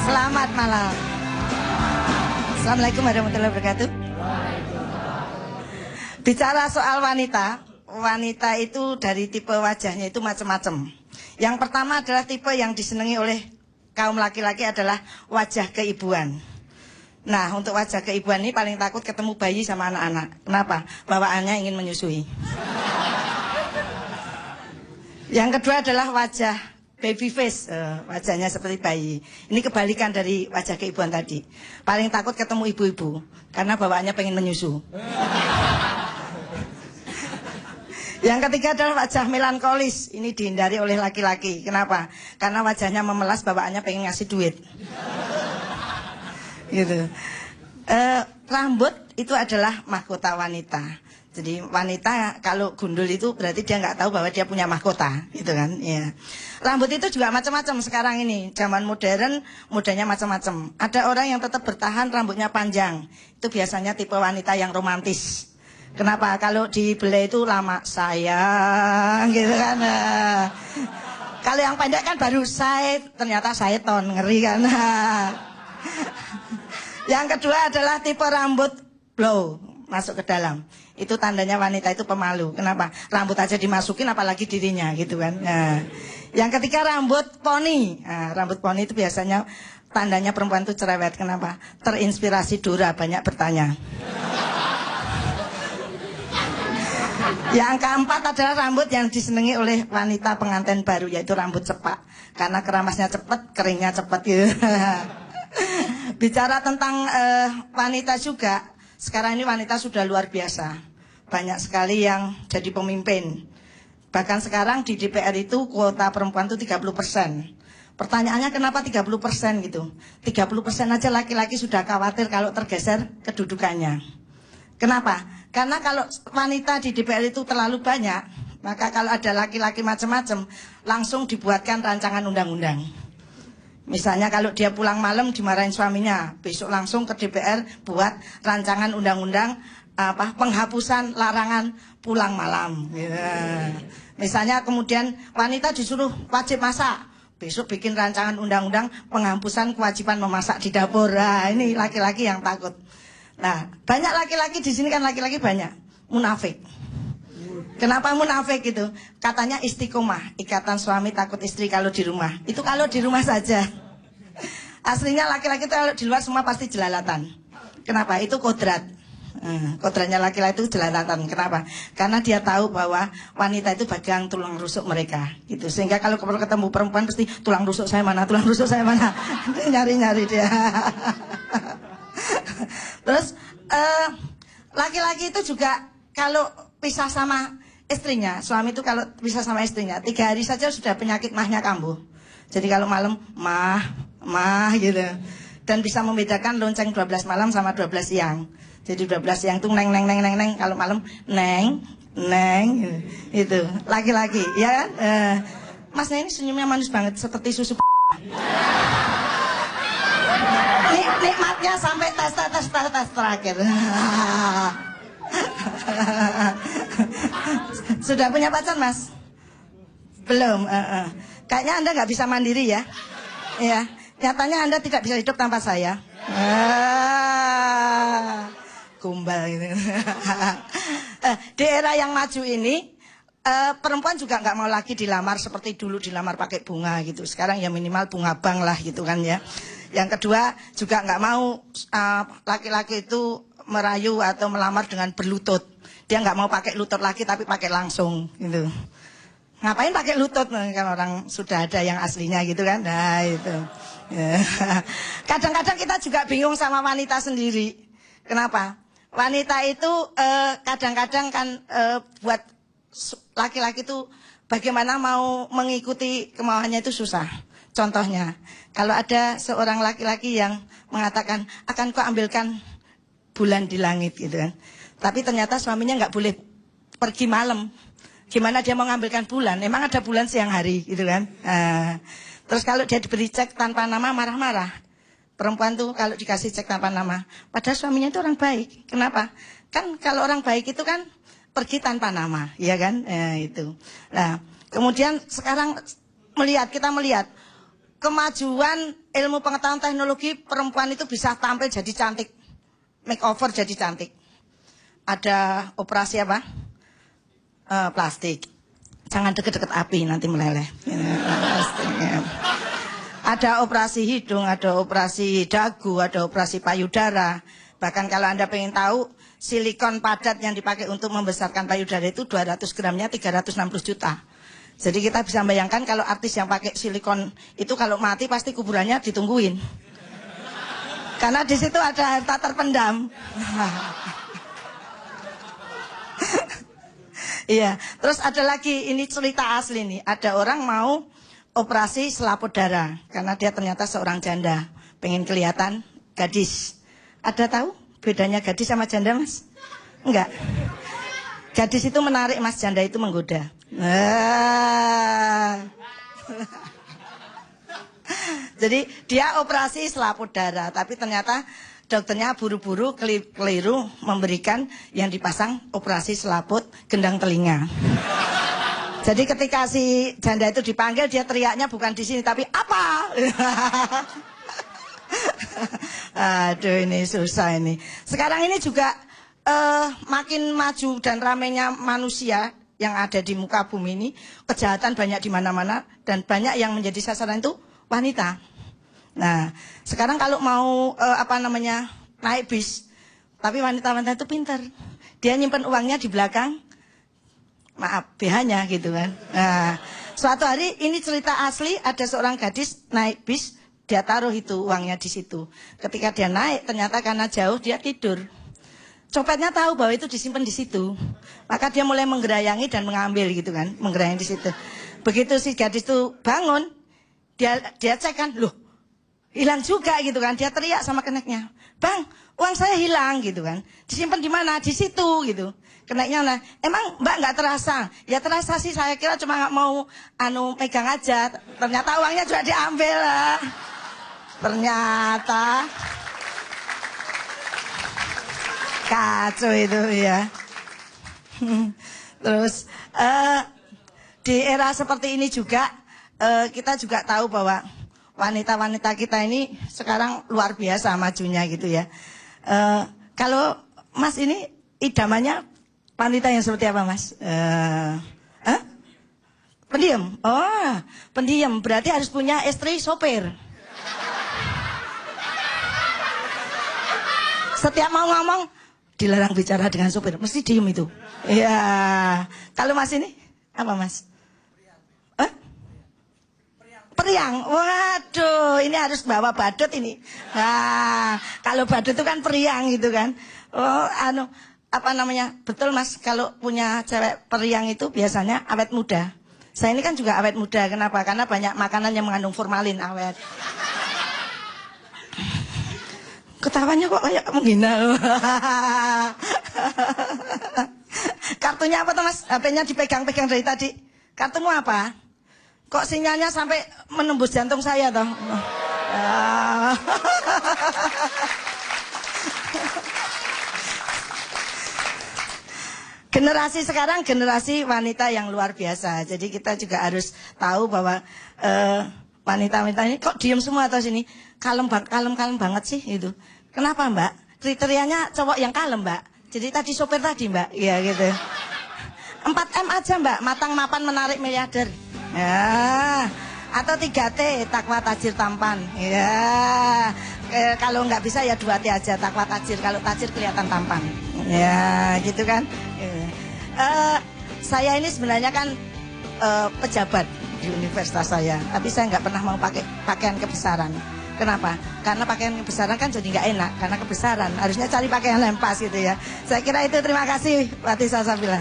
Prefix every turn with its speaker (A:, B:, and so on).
A: Selamat malam. Assalamualaikum warahmatullahi wabarakatuh. Bicara soal wanita, wanita itu dari tipe wajahnya itu macam-macam. Yang pertama adalah tipe yang disenangi oleh kaum laki-laki adalah wajah keibuan. Nah, untuk wajah keibuan ini paling takut ketemu bayi sama anak-anak. Kenapa? Bawaannya ingin menyusui. Yang kedua adalah wajah baby face, wajahnya seperti bayi. Ini kebalikan dari wajah keibuan tadi. Paling takut ketemu ibu-ibu karena bawaannya pengen menyusu. Yang ketiga adalah wajah melankolis. Ini dihindari oleh laki-laki. Kenapa? Karena wajahnya memelas, bawaannya pengen ngasih duit. Gitu. Rambut itu adalah mahkota wanita. Jadi wanita kalau gundul itu berarti dia nggak tahu bahwa dia punya mahkota, gitu kan? Ya. Rambut itu juga macam-macam sekarang ini. Zaman modern, modanya macam-macam. Ada orang yang tetap bertahan rambutnya panjang. Itu biasanya tipe wanita yang romantis. Kenapa? Kalau dibelai itu lama sayang, gitu kan? Kalau yang pendek kan baru said, ternyata sayton, ngeri kan? Yang kedua adalah tipe rambut blow, masuk ke dalam. Itu tandanya wanita itu pemalu. Kenapa? Rambut aja dimasukin apalagi dirinya, gitu kan. Nah, yang ketiga rambut poni. Nah, rambut poni itu biasanya tandanya perempuan itu cerewet. Kenapa? Terinspirasi Dora, banyak bertanya. Yang keempat adalah rambut yang disenangi oleh wanita pengantin baru, yaitu rambut cepak. Karena keramasnya cepat, keringnya cepat, gitu. Bicara tentang wanita juga, sekarang ini wanita sudah luar biasa. Banyak sekali yang jadi pemimpin. Bahkan sekarang di DPR itu kuota perempuan itu 30%. Pertanyaannya kenapa 30% gitu? 30% aja laki-laki sudah khawatir kalau tergeser kedudukannya. Kenapa? Karena kalau wanita di DPR itu terlalu banyak, maka kalau ada laki-laki macam-macam, langsung dibuatkan rancangan undang-undang. Misalnya kalau dia pulang malam dimarahin suaminya, besok langsung ke DPR buat rancangan undang-undang penghapusan larangan pulang malam. Ya. Misalnya kemudian wanita disuruh wajib masak, besok bikin rancangan undang-undang penghapusan kewajiban memasak di dapur. Nah, ini laki-laki yang takut. Nah, banyak laki-laki di sini kan laki-laki banyak munafik. Kenapa munafik gitu? Katanya istiqomah, ikatan suami takut istri kalau di rumah. Itu kalau di rumah saja. Aslinya laki-laki itu kalau di luar semua pasti jelalatan. Kenapa? Itu kodrat. Kodratnya laki-laki itu jelalatan. Kenapa? Karena dia tahu bahwa wanita itu bagian tulang rusuk mereka. Gitu. Sehingga kalau ketemu perempuan pasti tulang rusuk saya mana, tulang rusuk saya mana. Nyari-nyari dia. Terus laki-laki itu juga kalau pisah sama istrinya, suami itu kalau pisah sama istrinya 3 hari saja sudah penyakit mahnya kambuh. Jadi kalau malam mah gitu. Dan bisa membedakan lonceng 12 malam sama 12 siang. Jadi 12 siang itu neng, kalau malam neng itu laki-laki, ya kan? Mas ini senyumnya manis banget seperti susu. Nikmatnya sampai tes terakhir. Sudah punya pacar, Mas? Belum. Kayaknya Anda nggak bisa mandiri ya. Ya, nyatanya Anda tidak bisa hidup tanpa saya. Kumbal gitu. Di era yang maju ini, perempuan juga nggak mau lagi dilamar seperti dulu dilamar pakai bunga gitu. Sekarang ya minimal bunga bank lah gitu kan ya. Yang kedua juga nggak mau laki-laki itu merayu atau melamar dengan berlutut. Dia nggak mau pakai lutut lagi tapi pakai langsung gitu. Ngapain pakai lutut kan orang sudah ada yang aslinya gitu kan. Nah itu. Kadang-kadang kita juga bingung sama wanita sendiri. Kenapa? Wanita itu kadang-kadang kan buat laki-laki itu bagaimana mau mengikuti kemauannya itu susah. Contohnya, kalau ada seorang laki-laki yang mengatakan akan kau ambilkan bulan di langit gitu kan. Tapi ternyata suaminya nggak boleh pergi malam. Gimana dia mau ngambilkan bulan? Emang ada bulan siang hari gitu kan. Terus kalau dia diberi cek tanpa nama marah-marah. Perempuan tuh kalau dikasih cek tanpa nama, padahal suaminya itu orang baik. Kenapa? Kan kalau orang baik itu kan pergi tanpa nama, ya kan? Itu. Nah, kemudian sekarang kita melihat kemajuan ilmu pengetahuan teknologi, perempuan itu bisa tampil jadi cantik, makeover jadi cantik. Ada operasi apa? Plastik. Jangan deket-deket api, nanti meleleh. Ada operasi hidung, ada operasi dagu, ada operasi payudara. Bahkan kalau Anda pengen tahu, silikon padat yang dipakai untuk membesarkan payudara itu 200 gramnya 360 juta. Jadi kita bisa bayangkan kalau artis yang pakai silikon itu kalau mati pasti kuburannya ditungguin. Karena di situ ada harta terpendam. Iya, terus ada lagi, ini cerita asli nih. Ada orang mau operasi selaput darah karena dia ternyata seorang janda, pengen kelihatan gadis. Ada tahu bedanya gadis sama janda, Mas? Enggak. Gadis itu menarik, Mas, janda itu menggoda. Jadi dia operasi selaput darah, tapi ternyata dokternya buru-buru keliru memberikan yang dipasang operasi selaput gendang telinga. Jadi ketika si janda itu dipanggil, dia teriaknya bukan di sini tapi apa? Aduh, ini susah ini. Sekarang ini juga makin maju dan ramainya manusia yang ada di muka bumi ini, kejahatan banyak di mana-mana dan banyak yang menjadi sasaran itu wanita. Nah, sekarang kalau mau naik bis, tapi wanita-wanita itu pintar. Dia nyimpen uangnya di belakang, maaf, BH-nya gitu kan. Nah, suatu hari ini cerita asli, ada seorang gadis naik bis, dia taruh itu uangnya di situ. Ketika dia naik, ternyata karena jauh dia tidur. Copetnya tahu bahwa itu disimpan di situ, maka dia mulai menggerayangi dan mengambil gitu kan, menggerayangi di situ. Begitu si gadis itu bangun, dia cek kan, loh, hilang juga gitu kan. Dia teriak sama keneknya, bang, uang saya hilang gitu kan. Disimpan di mana? Di situ gitu. Keneknya lah, emang mbak nggak terasa? Ya terasa sih, saya kira cuma nggak mau pegang aja. Ternyata uangnya juga diambil lah. Ternyata kacau itu ya. Terus di era seperti ini juga kita juga tahu bahwa wanita-wanita kita ini sekarang luar biasa majunya gitu ya. Kalau Mas ini idamannya wanita yang seperti apa, Mas? Pendiam. Oh, pendiam. Berarti harus punya istri sopir. Setiap mau ngomong dilarang bicara dengan sopir, mesti diem itu. Iya. Kalau Mas ini apa, Mas? Periang. Waduh, ini harus bawa badut ini. Nah, kalau badut itu kan periang gitu kan. Oh, betul Mas, kalau punya cewek periang itu biasanya awet muda. Saya ini kan juga awet muda. Kenapa? Karena banyak makanan yang mengandung formalin awet. Ketawanya kok kayak menghina. Kartunya apa tuh, Mas? HP-nya dipegang-pegang dari tadi. Kartumu apa? Kok sinyalnya sampai menembus jantung saya toh? Generasi sekarang generasi wanita yang luar biasa. Jadi kita juga harus tahu bahwa wanita-wanita ini kok diem semua atau sini kalem banget sih itu. Kenapa, Mbak? Kriterianya cowok yang kalem, Mbak. Jadi tadi sopir tadi, Mbak. Iya gitu. 4M aja, Mbak. Matang, mapan, menarik, miliarder. Ya. Atau 3T, takwa, tajir, tampan. Ya. Kalau nggak bisa ya 2T aja, takwa, tajir. Kalau tajir kelihatan tampan. Ya, gitu kan. Saya ini sebenarnya kan pejabat di universitas saya, tapi saya nggak pernah mau pakai pakaian kebesaran. Kenapa? Karena pakaian kebesaran kan jadi nggak enak, karena kebesaran harusnya cari pakaian yang pas gitu ya. Saya kira itu, terima kasih Pak Tisa Sabila.